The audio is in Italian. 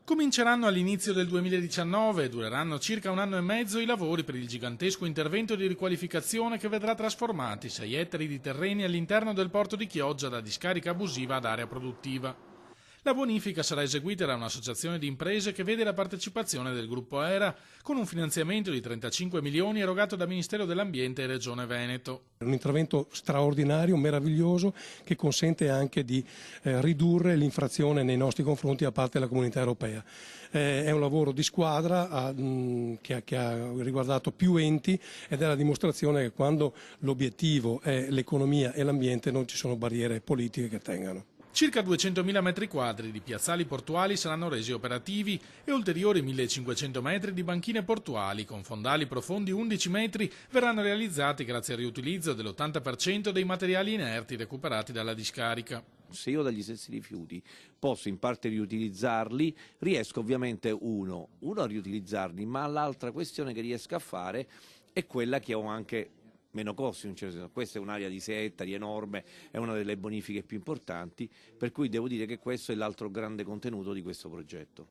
Cominceranno all'inizio del 2019 e dureranno circa 1 anno e mezzo i lavori per il gigantesco intervento di riqualificazione che vedrà trasformati 6 ettari di terreni all'interno del porto di Chioggia da discarica abusiva ad area produttiva. La bonifica sarà eseguita da un'associazione di imprese che vede la partecipazione del gruppo ERA con un finanziamento di 35 milioni erogato da Ministero dell'Ambiente e Regione Veneto. È un intervento straordinario, meraviglioso, che consente anche di ridurre l'infrazione nei nostri confronti da parte della Comunità Europea. È un lavoro di squadra che ha riguardato più enti ed è la dimostrazione che quando l'obiettivo è l'economia e l'ambiente non ci sono barriere politiche che tengano. Circa 200.000 metri quadri di piazzali portuali saranno resi operativi e ulteriori 1.500 metri di banchine portuali con fondali profondi 11 metri verranno realizzati grazie al riutilizzo dell'80% dei materiali inerti recuperati dalla discarica. Se io dagli stessi rifiuti posso in parte riutilizzarli, riesco ovviamente uno a riutilizzarli, ma l'altra questione che riesco a fare è quella che ho anche meno costi, in un certo senso. Questa è un'area di 6 ettari enorme, è una delle bonifiche più importanti, per cui devo dire che questo è l'altro grande contenuto di questo progetto.